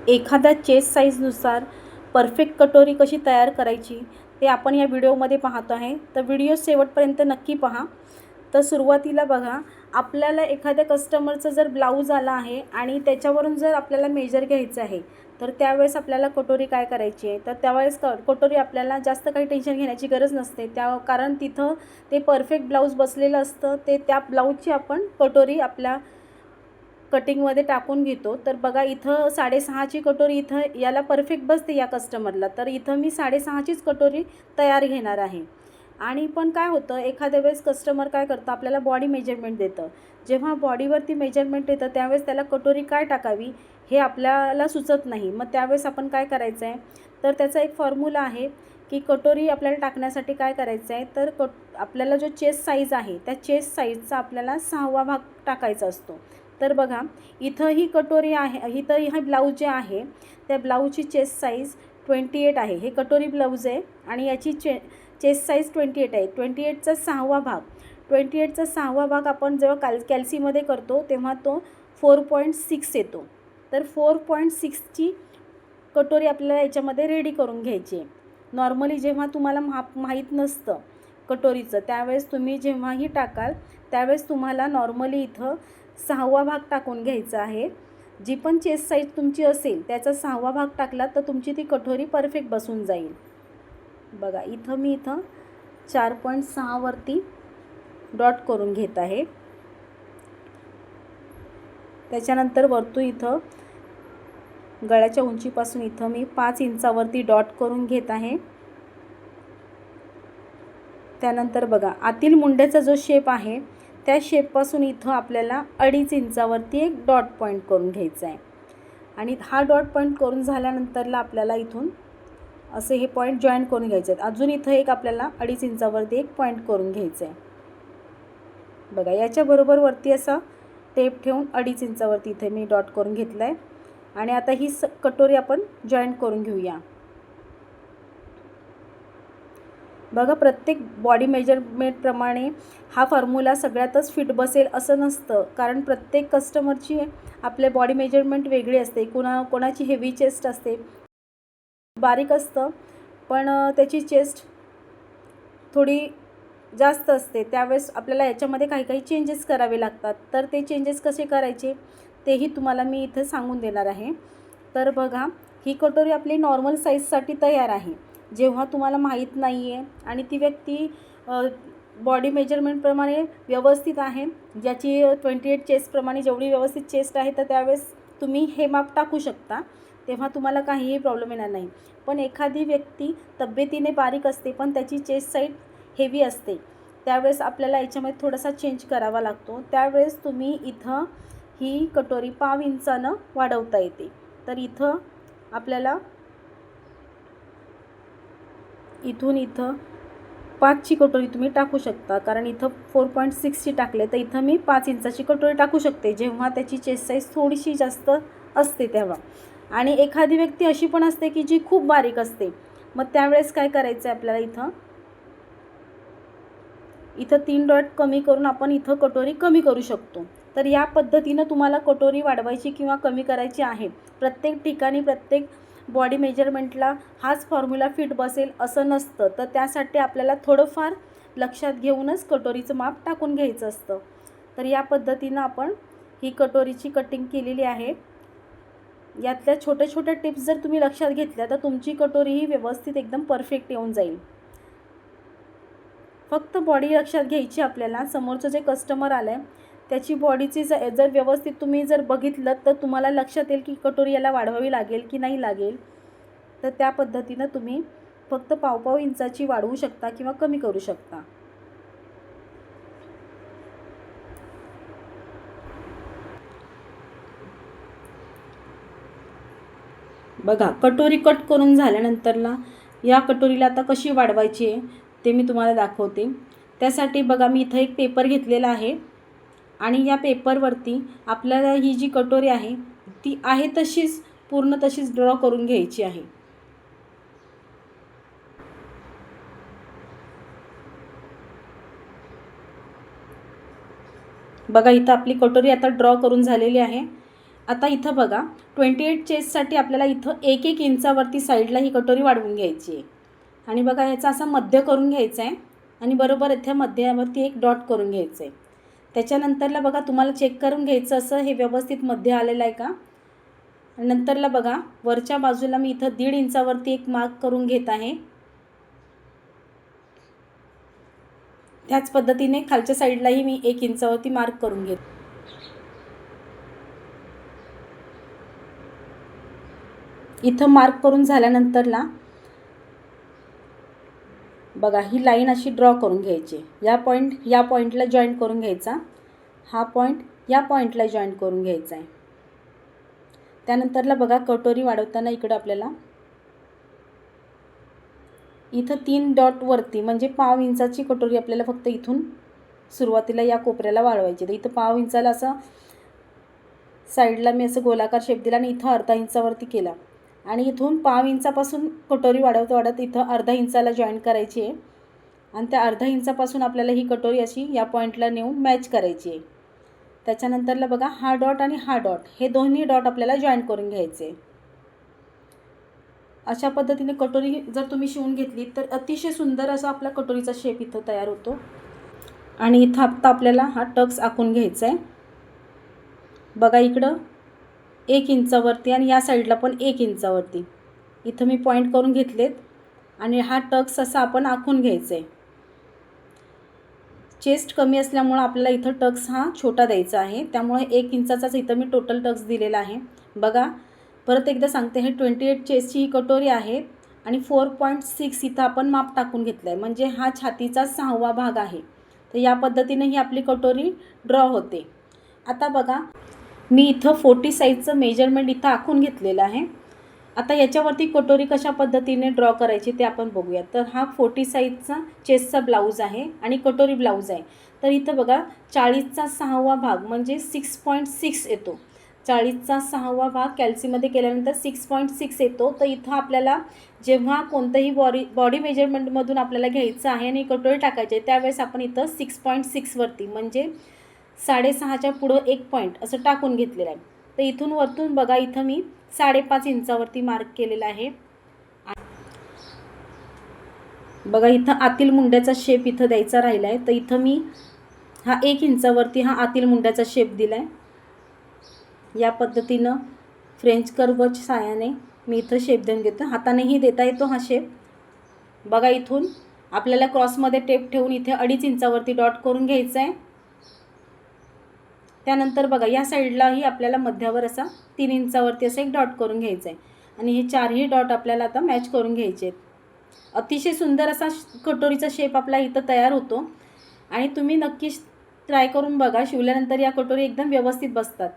एखाद्या chest साईजनुसार perfect कटोरी कशी तयार करायची ते आपण या व्हिडिओमध्ये पाहतो आहे. तर व्हिडिओ शेवटपर्यंत नक्की पहा. तर सुरुवातीला बघा, आपल्याला एखाद्या कस्टमरचं जर ब्लाऊज आला आहे आणि त्याच्यावरून जर आपल्याला मेजर घ्यायचं आहे, तर त्यावेळेस आपल्याला कटोरी काय करायची आहे, तर त्यावेळेस कटोरी आपल्याला जास्त काही टेन्शन घेण्याची गरज नसते. कारण तिथं ते परफेक्ट ब्लाऊज बसलेलं असतं. ते त्या ब्लाऊजची आपण कटोरी आपल्या कटिंगमध्ये टाकून घेतो. तर बघा, इथं 6.5ची कटोरी इथं याला परफेक्ट बसते या कस्टमरला. तर इथं मी 6.5चीच कटोरी तयार घेणार आहे. आणि पण काय होतं, एखाद्या वेळेस कस्टमर काय करतं, आपल्याला बॉडी मेजरमेंट देतं. जेव्हा बॉडीवरती मेजरमेंट येतं त्यावेळेस त्याला कटोरी काय टाकावी हे आपल्याला सुचत नाही. मग त्यावेळेस आपण काय करायचं आहे, तर त्याचा एक फॉर्म्युला आहे की कटोरी आपल्याला टाकण्यासाठी काय करायचं आहे, तर आपल्याला जो चेस्ट साईज आहे त्या चेस्ट साईजचा आपल्याला 6वा भाग टाकायचा असतो. तर बघा, इथं ही कटोरी आहे, इथं हा ब्लाऊज जे आहे त्या ब्लाऊजची चेस्ट साईज 28 आहे. हे कटोरी ब्लाऊज आहे आणि याची चेस्ट साईज 28 आहे. 28चा 6वा भाग 28चा 6वा भाग आपण जेव्हा कॅल्सीमध्ये करतो तेव्हा तो 4.6 येतो. तर 4.6ची कटोरी आपल्याला याच्यामध्ये रेडी करून घ्यायची आहे. नॉर्मली जेव्हा तुम्हाला माहीत नसतं कटोरीचं, त्यावेळेस तुम्ही जेव्हाही टाकाल त्यावेळेस तुम्हाला नॉर्मली इथं 6वा भाग टाकून घ्यायचा आहे. जी पण चेस्ट साईज तुमची असेल त्याचा 6वा भाग टाकला तर तुमची ती कटोरी परफेक्ट बसून जाईल. बघा, मी इथं 4.6 वरती डॉट करून घेत आहे. त्याच्यानंतर वरतून इथं गळ्याच्या उंचीपासून इथं मी 5 इंचावरती डॉट करून घेत आहे. त्यानंतर बघा, आतील मुंड्याचा जो शेप आहे त्या शेपपासून इथं आपल्याला 2.5 इंचावरती एक डॉट पॉईंट करून घ्यायचा आहे. आणि हा डॉट पॉईंट करून झाल्यानंतरला आपल्याला इथून असे हे पॉईंट जॉईन करून घ्यायचे आहेत. अजून इथं एक आपल्याला 2.5 इंचावरती एक पॉईंट करून घ्यायचं आहे. बघा, याच्याबरोबर वरती असा टेप ठेवून 2.5 इंचावरती इथे मी डॉट करून घेतला आहे. आणि आता ही कटोरी आपण जॉईन करून घेऊया. बघा, प्रत्येक बॉडी मेजरमेंटप्रमाणे हा फॉर्म्युला सगळ्यातच फिट बसेल असं नसतं. कारण प्रत्येक कस्टमरची आपले बॉडी मेजरमेंट वेगळी असते. कोणाची हेवी चेस्ट असते, बारीक असतं, पण त्याची चेस्ट थोडी जास्त असते. त्यावेळेस आपल्याला याच्यामध्ये काही चेंजेस करावे लागतात. तर ते चेंजेस कसे करायचे तेही तुम्हाला मी इथे सांगून देणार आहे. तर बघा, ही कटोरी आपली नॉर्मल साईजसाठी तयार आहे. जेव्हा तुम्हाला माहीत नाही आहे आणि ती व्यक्ती बॉडी मेजरमेंटप्रमाणे व्यवस्थित आहे, ज्याची 28 चेस्टप्रमाणे जेवढी व्यवस्थित चेस्ट आहे, तर त्यावेळेस तुम्ही हे माप टाकू शकता. तेव्हा तुम्हाला काहीही प्रॉब्लेम येणार नाही. पण एखादी व्यक्ती तब्येतीने बारीक असते पण त्याची चेस्ट साईज हेवी असते, त्यावेळेस आपल्याला याच्यामध्ये थोडासा चेंज करावा लागतो. त्यावेळेस तुम्ही इथं ही कटोरी 0.5 इंचानं वाढवता येते. तर इथं आपल्याला इथून इथं 5ची कटोरी तुम्ही टाकू शकता. कारण इथं 4.6ची टाकले, तर इथं मी 5 इंचाची कटोरी टाकू शकते जेव्हा त्याची चेस्ट साईज थोडीशी जास्त असते तेव्हा. आणि एखादी व्यक्ती अशी पण असते की जी खूप बारीक असते. मग त्यावेळेस काय करायचं आहे, आपल्याला इथं 3 डॉट कमी करून आपण इथं कटोरी कमी करू शकतो. तर या पद्धतीनं तुम्हाला कटोरी वाढवायची किंवा कमी करायची आहे. प्रत्येक ठिकाणी प्रत्येक बॉडी मेजरमेंटला हाच फॉर्म्युला फिट बसेल असं नसतं. तर त्यासाठी आपल्याला थोडंफार लक्षात घेऊनच कटोरीचं माप टाकून घ्यायचं असतं. तर या पद्धतीनं आपण ही कटोरीची कटिंग केलेली आहे. यातल्या छोट्या छोट्या टिप्स जर तुम्ही लक्षात घेतल्या तर तुमची कटोरी ही व्यवस्थित एकदम परफेक्ट येऊन जाईल. फक्त बॉडी लक्षात घ्यायची आपल्याला. समोरचं जे कस्टमर आलं आहे त्याची बॉडीची जर व्यवस्थित तुम्ही जर बघितलं तर तुम्हाला लक्षात येईल की कटोरी याला वाढवावी लागेल की नाही लागेल. तर त्या पद्धतीनं तुम्ही फक्त 0.5 इंचाची वाढवू शकता किंवा कमी करू शकता. बघा, कटोरी कट करून झाल्यानंतरला या कटोरीला आता कशी वाढवायची आहे ते मी तुम्हाला दाखवते. त्यासाठी बघा, मी इथं एक पेपर घेतलेला आहे आणि या पेपरवरती आपल्याला ही जी कटोरी आहे ती आहे तशीच पूर्ण तशीच ड्रॉ करून घ्यायची आहे. बघा, इथं आपली कटोरी आता ड्रॉ करून झालेली आहे. आता इथं बघा 28 चेस्टसाठी आपल्याला इथं 1-1 इंचावरती साईडला ही कटोरी वाढवून घ्यायची आहे. आणि बघा याचा असा मध्य करून घ्यायचा आहे आणि बरोबर इथे मध्यावरती एक डॉट करून घ्यायचं आहे. त्याच्यानंतरला बघा तुम्हाला चेक करून घ्यायचं असं हे व्यवस्थित मध्य आलेलं आहे का. नंतरला बघा वरच्या बाजूला मी इथं 1.5 इंचावरती एक मार्क करून घेत आहे. त्याच पद्धतीने खालच्या साईडलाही मी 1 इंचावरती मार्क करून घेत. इथं मार्क करून झाल्यानंतरला बघा ही लाईन अशी ड्रॉ करून घ्यायची. या पॉईंटला जॉईंट करून घ्यायचा. हा पॉईंट या पॉईंटला जॉईंट करून घ्यायचा आहे. त्यानंतरला बघा कटोरी वाढवताना इकडं आपल्याला इथं 3 डॉट वरती म्हणजे 1/2 इंचाची कटोरी आपल्याला फक्त इथून सुरुवातीला या कोपऱ्याला वाढवायची. तर इथं 1/2 इंचाला असं साईडला मी असं गोलाकार शेप दिला आणि इथं अर्धा इंचावरती केला आणि इथून 1/2 इंचापासून कटोरी वाढवत इथं अर्धा इंचाला जॉईन करायची आहे आणि त्या अर्धा इंचापासून आपल्याला ही कटोरी अशी या पॉईंटला नेऊन मॅच करायची आहे. त्याच्यानंतरला बघा हा डॉट आणि हा डॉट हे दोन्ही डॉट आपल्याला जॉईन करून घ्यायचे. अशा पद्धतीने कटोरी जर तुम्ही शिवून घेतली तर अतिशय सुंदर असा आपला कटोरीचा शेप इथं तयार होतो. आणि इथं आता आपल्याला हा टक्स आखून घ्यायचा आहे. बघा इकडं 1 इंचावरती आणि या साईडला पण 1 इंचावरती इथं मी पॉईंट करून घेतलेत आणि हा टक्स असा आपण आखून घ्यायचा आहे. चेस्ट कमी असल्यामुळं आपल्याला इथं टक्स हा छोटा द्यायचा आहे, त्यामुळे 1 इंचाचाच इथं मी टोटल टक्स दिलेला आहे. बघा परत एकदा सांगते, हे 28 चेस्टची ही कटोरी आहे आणि 4.6 इथं आपण माप टाकून घेतलं आहे, म्हणजे हा छातीचा 6वा भाग आहे. तर या पद्धतीने ही आपली कटोरी ड्रॉ होते. आता बघा मी इथं 40 साईजचं मेजरमेंट इथं आखून घेतलेलं आहे. आता याच्यावरती कटोरी कशा पद्धतीने ड्रॉ करायची ते आपण बघूया. तर हा 40 साईजचा चेस्टचा ब्लाऊज आहे आणि कटोरी ब्लाऊज आहे. तर इथं बघा 40चा 6वा भाग म्हणजे 6.6 येतो. 40चा 6वा भाग कॅल्सीमध्ये केल्यानंतर 6.6 येतो. तर इथं आपल्याला जेव्हा कोणतंही बॉडी मेजरमेंटमधून आपल्याला घ्यायचं आहे आणि कटोरी टाकायची आहे त्यावेळेस आपण इथं 6.6 वरती म्हणजे 6.5च्या पुढं 1 पॉईंट असं टाकून घेतलेलं आहे. तर इथून वरतून बघा इथं मी 5.5 इंचावरती मार्क केलेला आहे. बघा इथं आतील मुंड्याचा शेप इथं द्यायचा राहिला आहे. तर इथं मी हा 1 इंचावरती हा आतील मुंड्याचा शेप दिला आहे. या पद्धतीनं फ्रेंच कर्वच्या साहाय्याने मी इथं शेप देऊन घेतो. हातानेही देता येतो हा शेप. बघा इथून आपल्याला क्रॉसमध्ये टेप ठेवून इथे 2.5 इंचावरती डॉट करून घ्यायचा आहे. त्यानंतर बघा या साईडलाही आपल्याला मध्यावर असा 3 इंचावरती असं एक डॉट करून घ्यायचं आहे आणि हे 4ही डॉट आपल्याला आता मॅच करून घ्यायचे आहेत. अतिशय सुंदर असा कटोरीचा शेप आपला इथं तयार होतो आणि तुम्ही नक्कीच ट्राय करून बघा. शिवल्यानंतर या कटोरी एकदम व्यवस्थित बसतात.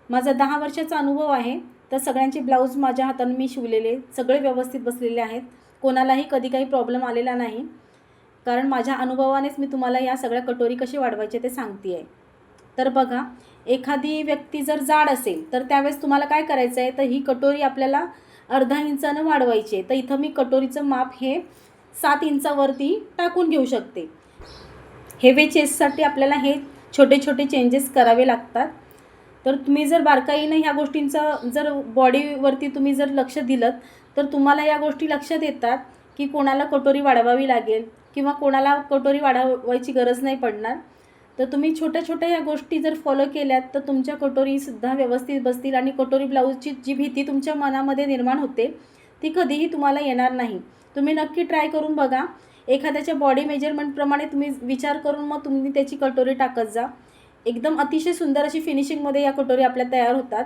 माझा 10 वर्षाचा अनुभव आहे. तर सगळ्यांचे ब्लाऊज माझ्या हाताने मी शिवलेले सगळे व्यवस्थित बसलेले आहेत. कोणालाही कधी काही प्रॉब्लेम आलेला नाही, कारण माझ्या अनुभवानेच मी तुम्हाला या सगळ्या कटोरी कशी वाढवायचे ते सांगते आहे. तर बघा एखादी व्यक्ती जर जाड असेल तर त्यावेळेस तुम्हाला काय करायचं आहे, तर ही कटोरी आपल्याला अर्धा इंचानं वाढवायची आहे. तर इथं मी कटोरीचं माप हे 7 इंचावरती टाकून घेऊ शकते. हेवी चेस्टसाठी आपल्याला हे छोटे छोटे चेंजेस करावे लागतात. तर तुम्ही जर बारकाईनं ह्या गोष्टींचं जर बॉडीवरती तुम्ही जर लक्ष दिलं तर तुम्हाला या गोष्टी लक्षात येतात की कोणाला कटोरी वाढवावी लागेल किंवा कोणाला कटोरी वाढवायची गरज नाही पडणार. तर तुम्ही छोट्या छोट्या ह्या गोष्टी जर फॉलो केल्यात तर तुमच्या कटोरीसुद्धा व्यवस्थित बसतील आणि कटोरी ब्लाऊजची जी भीती तुमच्या मनामध्ये निर्माण होते ती कधीही तुम्हाला येणार नाही. तुम्ही नक्की ट्राय करून बघा. एखाद्याच्या बॉडी मेजरमेंटप्रमाणे तुम्ही विचार करून मग तुम्ही त्याची कटोरी टाकत जा. एकदम अतिशय सुंदर अशी फिनिशिंगमध्ये या कटोरी आपल्या तयार होतात.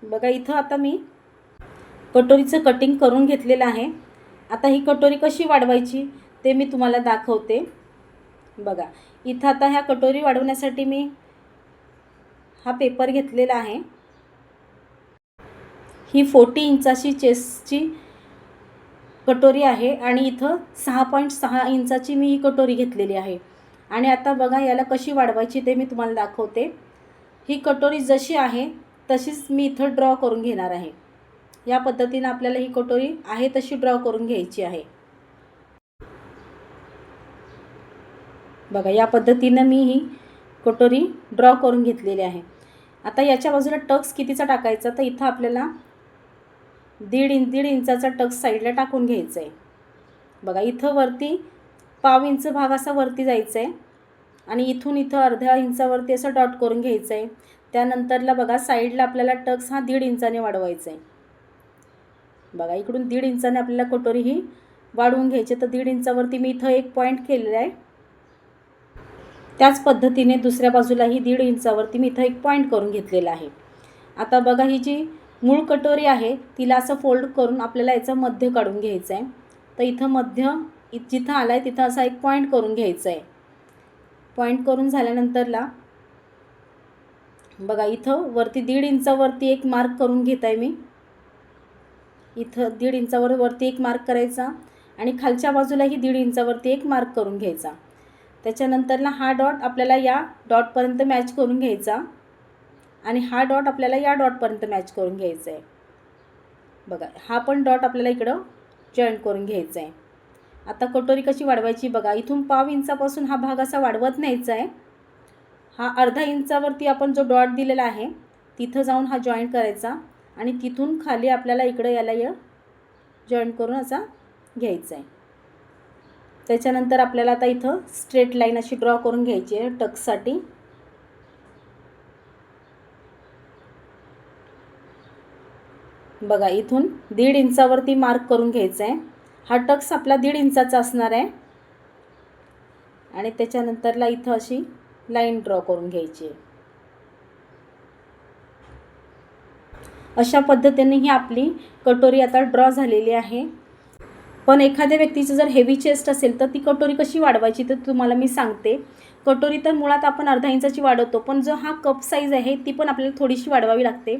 बघा इथं आता मी कटोरीचं कटिंग करून घेतलेलं आहे. आता ही कटोरी कशी वाढवायची ते मी तुम्हाला दाखवते. बघा इथं आता ह्या कटोरी वाढवण्यासाठी मी हा पेपर घेतलेला आहे. ही 40 इंचाची चेस्टची कटोरी आहे आणि इथं 6.6 इंचाची मी ही कटोरी घेतलेली आहे. आणि आता बघा याला कशी वाढवायची ते मी तुम्हाला दाखवते. ही कटोरी जशी आहे तशीच मी इथं ड्रॉ करून घेणार आहे. या पद्धतीनं आपल्याला ही कटोरी आहे तशी ड्रॉ करून घ्यायची आहे. बघा या पद्धतीनं मी ही कटोरी ड्रॉ करून घेतलेली आहे. आता याच्या बाजूला टक्स कितीचा टाकायचा, तर इथं आपल्याला दीड इंचाचा टक्स साईडला टाकून घ्यायचा आहे. बघा इथं वरती पाव इंच भाग असा वरती जायचा आहे आणि इथून इथं अर्ध्या इंचावरती असं डॉट करून घ्यायचं आहे. त्यानंतरला बघा साईडला आपल्याला टक्स हा 1.5 इंचाने वाढवायचा आहे. बघा इकडून 1.5 इंचाने आपल्याला कटोरी ही वाढवून घ्यायची. तर 1.5 इंचावरती मी इथं एक पॉईंट केलेला आहे. त्याच पद्धतीने दुसऱ्या बाजूलाही 1.5 इंचावरती मी इथं एक पॉईंट करून घेतलेला आहे. आता बघा ही जी मूळ कटोरी आहे तिला असं फोल्ड करून आपल्याला याचं मध्य काढून घ्यायचं आहे. तर इथं मध्य जिथं आला आहे तिथं असा एक पॉईंट करून घ्यायचा आहे. पॉईंट करून झाल्यानंतरला बघा इथं वरती 1.5 इंचावरती एक मार्क करून घेत आहे मी. इथं 1.5 इंचावर वरती एक मार्क करायचा आणि खालच्या बाजूलाही 1.5 इंचावरती एक मार्क करून घ्यायचा. त्याच्यानंतरला हा डॉट आपल्याला या डॉटपर्यंत मॅच करून घ्यायचा आणि हा डॉट आपल्याला या डॉटपर्यंत मॅच करून घ्यायचा आहे. बघा हा पण डॉट आपल्याला इकडं जॉईंट करून घ्यायचा आहे. आता कटोरी कशी वाढवायची बघा, इथून पाव इंचापासून हा भाग असा वाढवत न्यायचा आहे. हा अर्धा इंचावरती आपण जो डॉट दिलेला आहे तिथं जाऊन हा जॉईंट करायचा आणि तिथून खाली आपल्याला इकडं याला जॉईंट करून असा घ्यायचा आहे. त्याच्यानंतर आपल्याला आता इथं स्ट्रेट लाईन अशी ड्रॉ करून घ्यायची आहे टक्ससाठी. बघा इथून 1.5 इंचावरती मार्क करून घ्यायचा आहे. हा टक्स आपला 1.5 इंचाचा असणार आहे आणि त्याच्यानंतरला इथं अशी लाईन ड्रॉ करून घ्यायची आहे. अशा पद्धतीने ही आपली कटोरी आता ड्रॉ झालेली आहे. पण एखाद्या व्यक्तीचं जर हेवी चेस्ट असेल तर ती कटोरी कशी वाढवायची तर तुम्हाला मी सांगते. कटोरी तर मुळात आपण अर्धा इंचाची वाढवतो, पण जो हा कप साईज आहे ती पण आपल्याला थोडीशी वाढवावी लागते.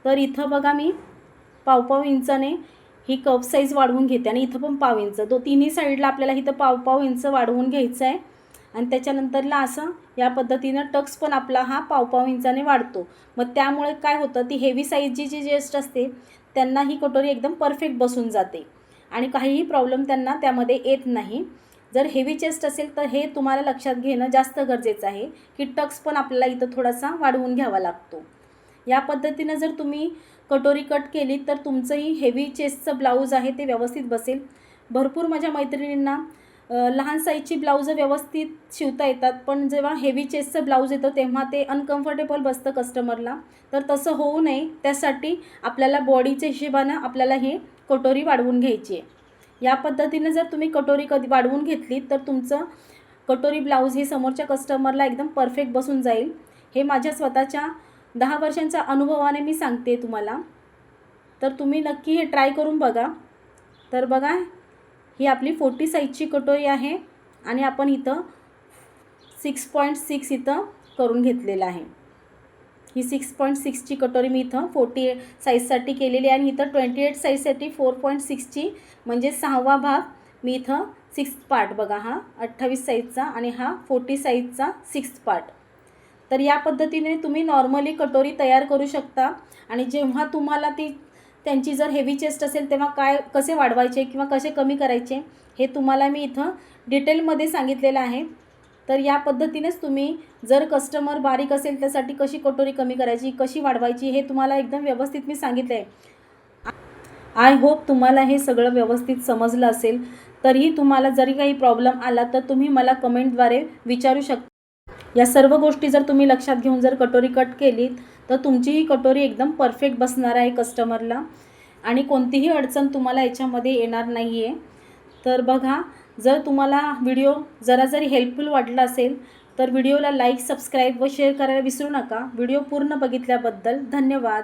तर इथं बघा मी पाव इंचाने ही कप साईज वाढवून घेते आणि इथं पण पाव इंच, तिन्ही साईडला आपल्याला इथं पाव इंच वाढवून घ्यायचं आहे. आणि त्याच्यानंतरला असं या पद्धतीनं टक्स पण आपला हा पाव इंचाने वाढतो. मग त्यामुळे काय होतं, ती हेवी साईजची जी चेस्ट असते त्यांना ही कटोरी एकदम परफेक्ट बसून जाते आणि काहीही प्रॉब्लेम त्यांना त्यामध्ये येत नाही. जर हेवी चेस्ट असेल तर हे तुम्हाला लक्षात घेणं जास्त गरजेचं आहे की टक्स पण आपल्याला इथं थोडासा वाढवून घ्यावा लागतो. या पद्धतीनं जर तुम्ही कटोरी कट केली तर तुमचंही हेवी चेस्टचं ब्लाऊज आहे ते व्यवस्थित बसेल. भरपूर माझ्या मैत्रिणींना लहान साईजची ब्लाऊज व्यवस्थित शिवता येतात, पण जेव्हा हेवी चेस्टचं ब्लाऊज येतं तेव्हा ते अनकम्फर्टेबल बसतं कस्टमरला. तर तसं होऊ नये त्यासाठी आपल्याला बॉडीच्या हिशोबानं आपल्याला हे कटोरी वाढवून घ्यायची आहे. या पद्धतीनं जर तुम्ही कटोरी कधी वाढवून घेतली तर तुमचं कटोरी ब्लाऊज हे समोरच्या कस्टमरला एकदम परफेक्ट बसून जाईल. हे माझ्या स्वतःच्या 10 वर्षांच्या अनुभवाने मी सांगते तुम्हाला. तर तुम्ही नक्की हे ट्राय करून बघा. तर बघा ही आपली 40 साईजची कटोरी आहे आणि आपण इथं 6.6 इथं करून घेतलेलं आहे. ही 6.6ची कटोरी मी इथं 48 साईजसाठी केलेली आहे आणि इथं 28 साईजसाठी 4.6ची म्हणजे 6वा भाग मी इथं 6th पार्ट बघा, हा 28 साईजचा आणि हा 40 साईजचा 6th पार्ट. तर या पद्धतीने तुम्ही नॉर्मली कटोरी तयार करू शकता आणि जेव्हा तुम्हाला त्यांची जर हेवी चेस्ट असेल तेव्हा कसे वाढवायचे किंवा कसे कमी करायचे हे तुम्हाला मी इथं डिटेलमध्ये सांगितलेलं आहे. तर या पद्धतीनेच तुम्ही जर कस्टमर बारीक असेल त्यासाठी कशी कटोरी कमी करायची, कशी वाढवायची हे तुम्हाला एकदम व्यवस्थित मी सांगितलं आहे. आय होप तुम्हाला हे सगळं व्यवस्थित समजलं असेल. तरीही तुम्हाला जरी काही प्रॉब्लेम आला तर तुम्ही मला कमेंटद्वारे विचारू शकता. या सर्व गोष्टी जर तुम्ही लक्षात घेऊन जर कटोरी कट केली तर तुमची ही कटोरी एकदम परफेक्ट बसणार आहे कस्टमरला आणि कोणतीही अडचण तुम्हाला याच्यामध्ये येणार नाही आहे. तर बघा, जर तुम्हाला व्हिडिओ जरा जरी हेल्पफुल वाटला असेल तर व्हिडिओला लाईक, सबस्क्राईब व शेअर करायला विसरू नका. व्हिडिओ पूर्ण बघितल्याबद्दल धन्यवाद.